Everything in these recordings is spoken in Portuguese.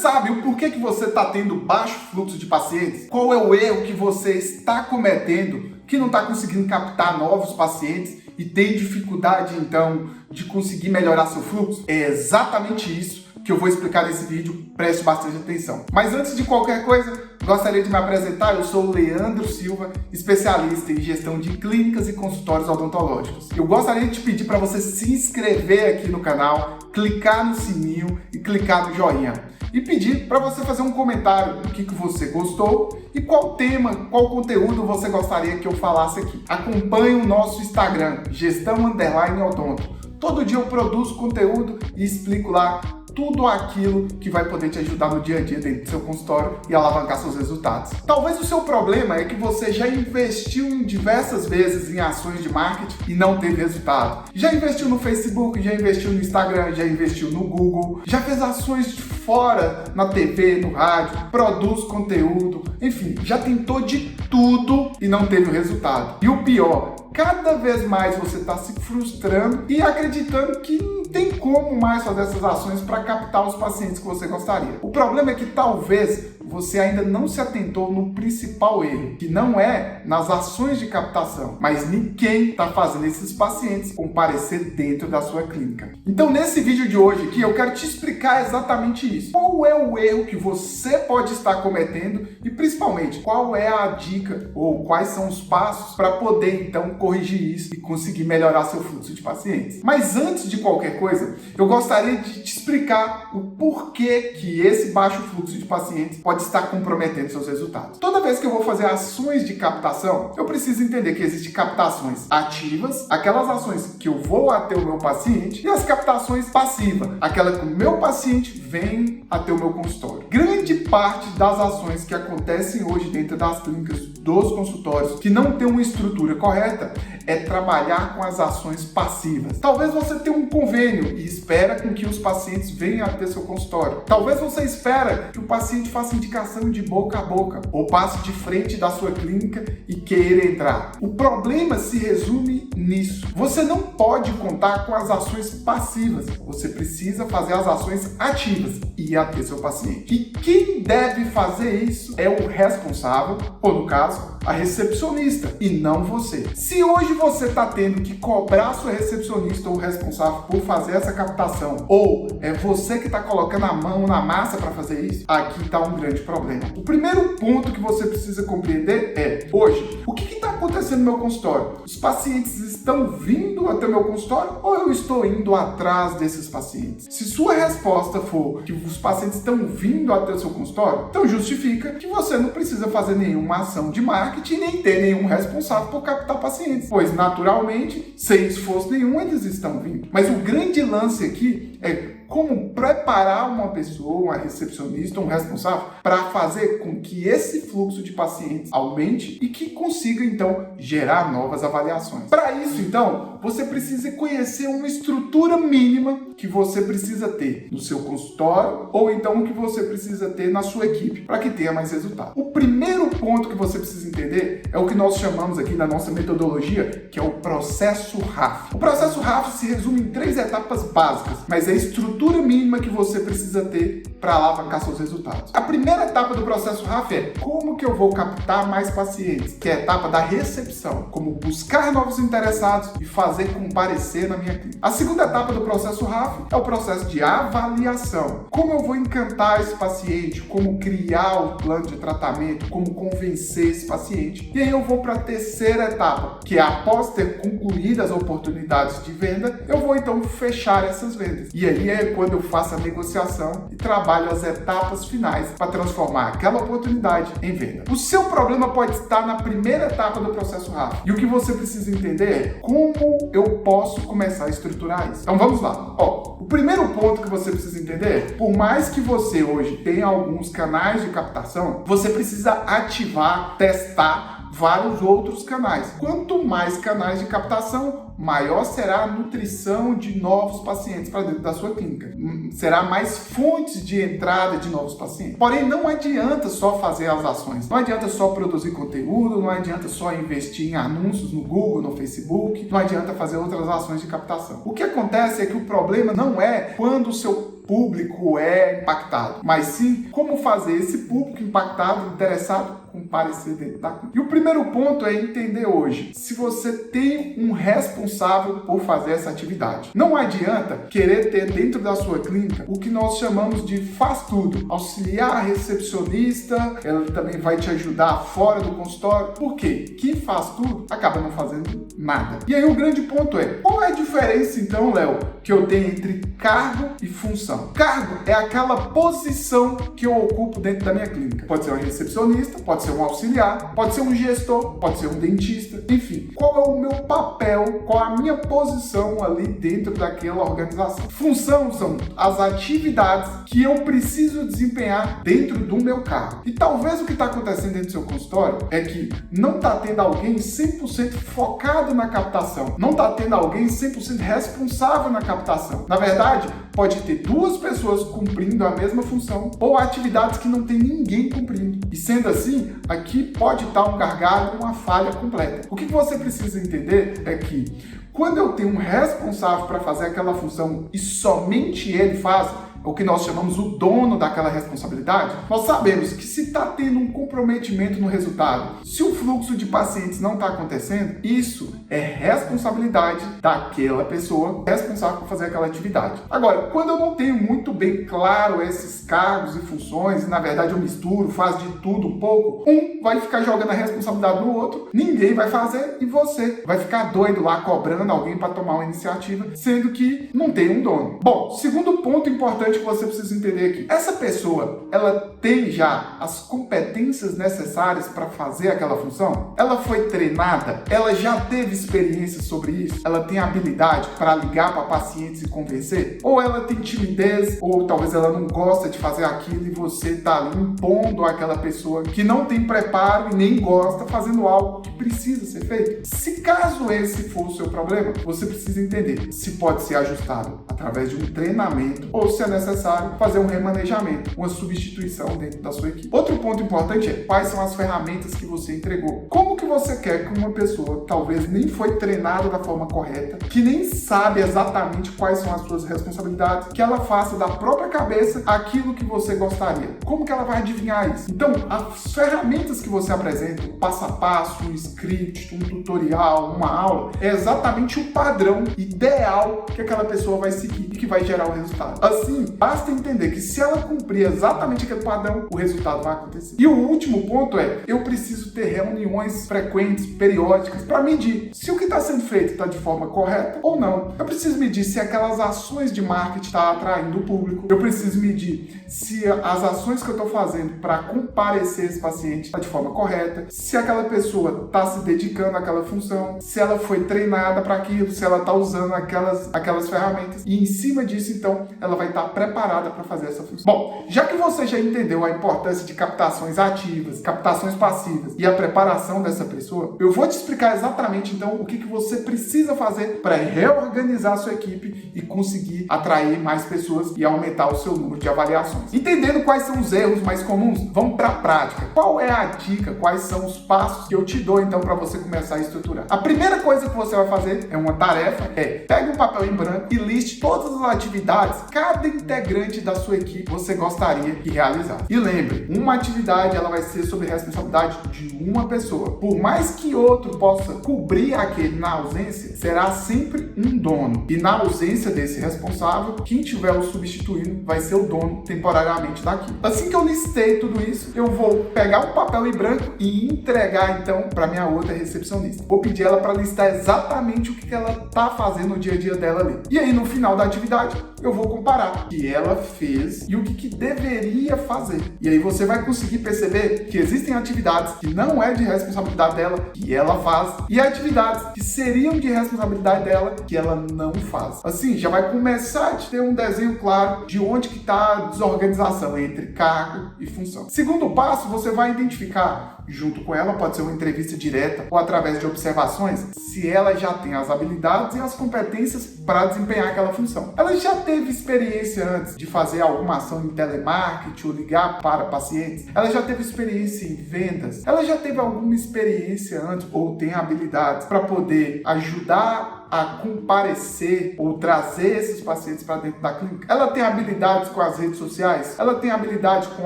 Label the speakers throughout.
Speaker 1: sabe o porquê que você está tendo baixo fluxo de pacientes? Qual é o erro que você está cometendo que não está conseguindo captar novos pacientes e tem dificuldade, então, de conseguir melhorar seu fluxo? É exatamente isso que eu vou explicar nesse vídeo, preste bastante atenção. Mas antes de qualquer coisa, gostaria de me apresentar. Eu sou o Leandro Silva, especialista em gestão de clínicas e consultórios odontológicos. Eu gostaria de te pedir para você se inscrever aqui no canal, clicar no sininho e clicar no joinha. E pedir para você fazer um comentário do que você gostou e qual tema, qual conteúdo você gostaria que eu falasse aqui. Acompanhe o nosso Instagram, Gestão_Odonto. Todo dia eu produzo conteúdo e explico lá tudo aquilo que vai poder te ajudar no dia a dia dentro do seu consultório e alavancar seus resultados. Talvez o seu problema é que você já investiu em diversas vezes em ações de marketing e não teve resultado. Já investiu no Facebook, já investiu no Instagram, já investiu no Google, já fez ações de fora na TV, no rádio, produz conteúdo, enfim, já tentou de tudo e não teve o resultado. E o pior, cada vez mais você está se frustrando e acreditando que não tem como mais fazer essas ações para captar os pacientes que você gostaria. O problema é que talvez você ainda não se atentou no principal erro, que não é nas ações de captação, mas em quem está fazendo esses pacientes comparecer dentro da sua clínica. Então, nesse vídeo de hoje aqui, eu quero te explicar exatamente isso. Qual é o erro que você pode estar cometendo e, principalmente, qual é a dica ou quais são os passos para poder, então, corrigir isso e conseguir melhorar seu fluxo de pacientes. Mas antes de qualquer coisa, eu gostaria de te explicar o porquê que esse baixo fluxo de pacientes pode estar comprometendo seus resultados. Toda vez que eu vou fazer ações de captação, eu preciso entender que existem captações ativas, aquelas ações que eu vou até o meu paciente, e as captações passivas, aquela que o meu paciente vem até o meu consultório. Grande parte das ações que acontecem hoje dentro das clínicas, dos consultórios, que não tem uma estrutura correta, é trabalhar com as ações passivas. Talvez você tenha um convênio e espera com que os pacientes venham até seu consultório. Talvez você espera que o paciente faça indicação de boca a boca ou passe de frente da sua clínica e queira entrar. O problema se resume nisso. Você não pode contar com as ações passivas. Você precisa fazer as ações ativas e ir até seu paciente. E quem deve fazer isso é o responsável, ou no caso, a recepcionista, e não você. Se hoje você está tendo que cobrar a sua recepcionista ou responsável por fazer essa captação, ou é você que está colocando a mão na massa para fazer isso, aqui está um grande problema. O primeiro ponto que você precisa compreender é, hoje, o que está acontecendo no meu consultório? Os pacientes estão vindo até o meu consultório ou eu estou indo atrás desses pacientes? Se sua resposta for que os pacientes estão vindo até o seu consultório, então justifica que você não precisa fazer nenhuma ação de marketing nem ter nenhum responsável por captar pacientes, pois naturalmente, sem esforço nenhum, eles estão vindo. Mas o grande lance aqui é como preparar uma pessoa, uma recepcionista, um responsável, para fazer com que esse fluxo de pacientes aumente e que consiga, então, gerar novas avaliações. Para isso, então, você precisa conhecer uma estrutura mínima que você precisa ter no seu consultório ou então que você precisa ter na sua equipe para que tenha mais resultado. O primeiro ponto que você precisa entender é o que nós chamamos aqui na nossa metodologia, que é o processo RAF. O processo RAF se resume em 3 etapas básicas, mas é a estrutura mínima que você precisa ter para alavancar seus resultados. A primeira etapa do processo RAF é como que eu vou captar mais pacientes, que é a etapa da recepção, como buscar novos interessados e fazer comparecer na minha clínica. A segunda etapa do processo RAF é o processo de avaliação, como eu vou encantar esse paciente, como criar o plano de tratamento, como convencer esse paciente. E aí eu vou para a terceira etapa, que é após ter concluído as oportunidades de venda, eu vou então fechar essas vendas. E aí é quando eu faço a negociação e trabalho as etapas finais para transformar aquela oportunidade em venda. O seu problema pode estar na primeira etapa do processo RAF. E o que você precisa entender é como eu posso começar a estruturar isso. Então vamos lá. O primeiro ponto que você precisa entender é, por mais que você hoje tenha alguns canais de captação, você precisa ativar, testar vários outros canais. Quanto mais canais de captação, maior será a nutrição de novos pacientes para dentro da sua clínica. Será mais fontes de entrada de novos pacientes. Porém, não adianta só fazer as ações. Não adianta só produzir conteúdo, não adianta só investir em anúncios no Google, no Facebook, não adianta fazer outras ações de captação. O que acontece é que o problema não é quando o seu público é impactado, mas sim como fazer esse público impactado, interessado, comparecer dentro da clínica. E o primeiro ponto é entender hoje se você tem um responsável por fazer essa atividade. Não adianta querer ter dentro da sua clínica o que nós chamamos de faz tudo. Auxiliar a recepcionista, ela também vai te ajudar fora do consultório. Por quê? Quem faz tudo acaba não fazendo nada. E aí o grande ponto é, qual é a diferença então, Léo, que eu tenho entre cargo e função? Cargo é aquela posição que eu ocupo dentro da minha clínica. Pode ser um recepcionista, pode ser um auxiliar, pode ser um gestor, pode ser um dentista, enfim. Qual é o meu papel, qual é a minha posição ali dentro daquela organização? Função são as atividades que eu preciso desempenhar dentro do meu cargo. E talvez o que está acontecendo dentro do seu consultório é que não está tendo alguém 100% focado na captação, não está tendo alguém 100% responsável na captação. Na verdade, pode ter duas pessoas cumprindo a mesma função ou atividades que não tem ninguém cumprindo. E sendo assim, aqui pode estar um gargalo, uma falha completa. O que você precisa entender é que quando eu tenho um responsável para fazer aquela função e somente ele faz, o que nós chamamos o dono daquela responsabilidade, nós sabemos que se está tendo um comprometimento no resultado, se o fluxo de pacientes não está acontecendo, isso é responsabilidade daquela pessoa responsável por fazer aquela atividade. Agora, quando eu não tenho muito bem claro esses cargos e funções, e na verdade eu misturo, faço de tudo um pouco, um vai ficar jogando a responsabilidade no outro, ninguém vai fazer e você vai ficar doido lá cobrando alguém para tomar uma iniciativa, sendo que não tem um dono. Bom, segundo ponto importante que você precisa entender aqui. Essa pessoa, ela tem já as competências necessárias para fazer aquela função? Ela foi treinada? Ela já teve experiência sobre isso? Ela tem habilidade para ligar para pacientes e convencer? Ou ela tem timidez? Ou talvez ela não gosta de fazer aquilo e você está ali impondo àquela pessoa que não tem preparo e nem gosta fazendo algo que precisa ser feito? Se caso esse for o seu problema, você precisa entender se pode ser ajustado através de um treinamento ou se é necessário fazer um remanejamento, uma substituição dentro da sua equipe. Outro ponto importante é quais são as ferramentas que você entregou. Como que você quer que uma pessoa talvez nem foi treinada da forma correta, que nem sabe exatamente quais são as suas responsabilidades, que ela faça da própria cabeça aquilo que você gostaria? Como que ela vai adivinhar isso? Então, as ferramentas que você apresenta, o passo a passo, um script, um tutorial, uma aula, é exatamente o padrão ideal que aquela pessoa vai seguir e que vai gerar o resultado. Assim, basta entender que se ela cumprir exatamente aquele padrão, o resultado vai acontecer. E o último ponto é, eu preciso ter reuniões frequentes, periódicas, para medir se o que está sendo feito está de forma correta ou não. Eu preciso medir se aquelas ações de marketing estão atraindo o público. Eu preciso medir se as ações que eu estou fazendo para comparecer esse paciente está de forma correta, se aquela pessoa está se dedicando àquela função, se ela foi treinada para aquilo, se ela está usando aquelas ferramentas. E em cima disso, então, ela vai estar preparada para fazer essa função. Bom, já que você já entendeu a importância de captações ativas, captações passivas e a preparação dessa pessoa, eu vou te explicar exatamente, então, o que você precisa fazer para reorganizar a sua equipe e conseguir atrair mais pessoas e aumentar o seu número de avaliações. Entendendo quais são os erros mais comuns, vamos para a prática. Qual é a dica? Quais são os passos que eu te dou, então, para você começar a estruturar? A primeira coisa que você vai fazer é uma tarefa, pegue um papel em branco e liste todas as atividades, cada integrante da sua equipe você gostaria de realizar. E lembre, uma atividade ela vai ser sob responsabilidade de uma pessoa. Por mais que outro possa cobrir aquele na ausência, será sempre um dono. E na ausência desse responsável, quem tiver o substituindo vai ser o dono temporariamente daquilo. Assim que eu listei tudo isso, eu vou pegar um papel em branco e entregar então para minha outra recepcionista. Vou pedir ela para listar exatamente o que ela tá fazendo no dia a dia dela ali. E aí no final da atividade, eu vou comparar o que ela fez e o que deveria fazer. E aí você vai conseguir perceber que existem atividades que não é de responsabilidade dela, que ela faz, e atividades que seriam de responsabilidade dela, que ela não faz. Assim, já vai começar a ter um desenho claro de onde que está a desorganização entre cargo e função. Segundo passo, você vai identificar junto com ela, pode ser uma entrevista direta ou através de observações, se ela já tem as habilidades e as competências para desempenhar aquela função. Ela já teve experiência antes de fazer alguma ação em telemarketing ou ligar para pacientes? Ela já teve experiência em vendas? Ela já teve alguma experiência antes ou tem habilidades para poder ajudar a comparecer ou trazer esses pacientes para dentro da clínica? Ela tem habilidades com as redes sociais? Ela tem habilidade com o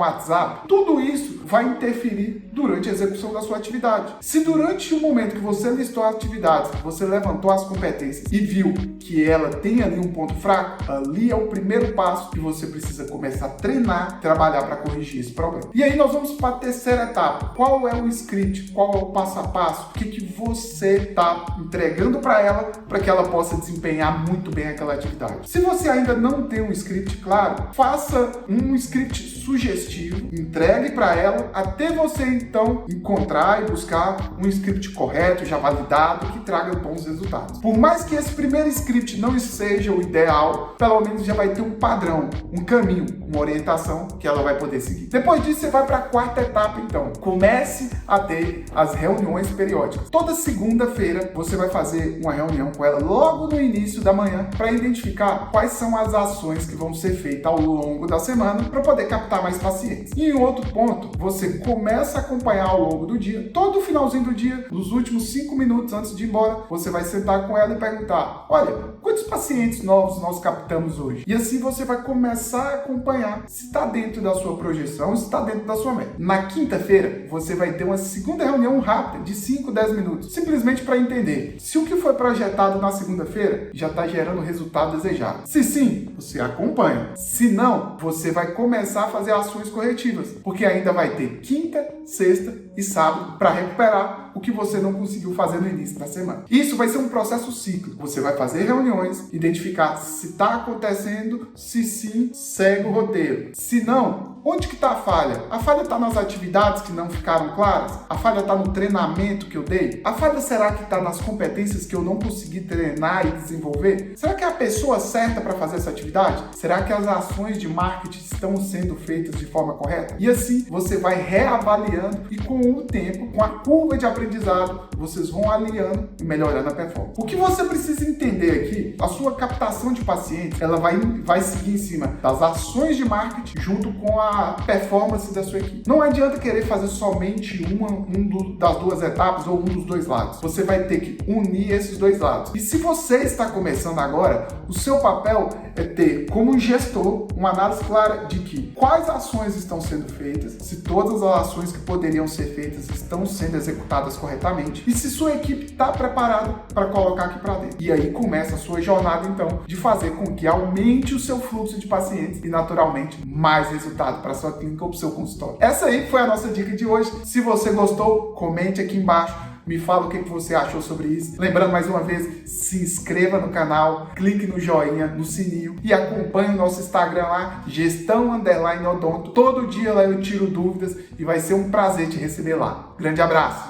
Speaker 1: WhatsApp? Tudo isso vai interferir durante a execução da sua atividade. Se durante o momento que você listou as atividades, você levantou as competências e viu que ela tem ali um ponto fraco, ali é o primeiro passo que você precisa começar a treinar, trabalhar para corrigir esse problema. E aí nós vamos para a terceira etapa. Qual é o script? Qual é o passo a passo? O que você está entregando para ela para que ela possa desempenhar muito bem aquela atividade? Se você ainda não tem um script claro, faça um script sugestivo, entregue para ela até você então encontrar e buscar um script correto, já validado, que traga bons resultados. Por mais que esse primeiro script não seja o ideal, pelo menos já vai ter um padrão, um caminho, uma orientação que ela vai poder seguir. Depois disso, você vai para a quarta etapa, então. Comece a ter as reuniões periódicas. Toda segunda-feira, você vai fazer uma reunião com ela logo no início da manhã para identificar quais são as ações que vão ser feitas ao longo da semana para poder captar mais pacientes. E em outro ponto, você começa a acompanhar ao longo do dia, todo o finalzinho do dia, nos últimos 5 minutos antes de ir embora, você vai sentar com ela e perguntar: olha, quantos pacientes novos nós captamos hoje? E assim você vai começar a acompanhar se está dentro da sua projeção, se está dentro da sua meta. Na quinta-feira, você vai ter uma segunda reunião rápida de 5, 10 minutos, simplesmente para entender se o que foi projetado na segunda-feira já está gerando o resultado desejado. Se sim, você acompanha. Se não, você vai começar a fazer ações corretivas, porque ainda vai ter quinta, sexta e sábado para recuperar o que você não conseguiu fazer no início da semana. Isso vai ser um processo cíclico. Você vai fazer reuniões, identificar se está acontecendo, se sim, segue o roteiro. Se não, onde que está a falha? A falha está nas atividades que não ficaram claras? A falha está no treinamento que eu dei? A falha será que está nas competências que eu não consegui treinar e desenvolver? Será que é a pessoa certa para fazer essa atividade? Será que as ações de marketing estão sendo feitas de forma correta? E assim você vai reavaliando e com o tempo, com a curva de aprendizado, vocês vão alinhando e melhorando a performance. O que você precisa entender aqui, a sua captação de pacientes, ela vai seguir em cima das ações de marketing junto com a performance da sua equipe. Não adianta querer fazer somente das duas etapas ou um dos dois lados. Você vai ter que unir esses dois lados. E se você está começando agora, o seu papel é ter, como gestor, uma análise clara de que quais ações estão sendo feitas, se todas as ações que poderiam ser feitas estão sendo executadas corretamente e se sua equipe está preparada para colocar aqui para dentro. E aí começa a sua jornada, então, de fazer com que aumente o seu fluxo de pacientes e, naturalmente, mais resultado para sua clínica ou para o seu consultório. Essa aí foi a nossa dica de hoje. Se você gostou, comente aqui embaixo. Me fala o que você achou sobre isso. Lembrando mais uma vez, se inscreva no canal, clique no joinha, no sininho e acompanhe o nosso Instagram lá, Gestão_Odonto. Todo dia lá eu tiro dúvidas e vai ser um prazer te receber lá. Grande abraço!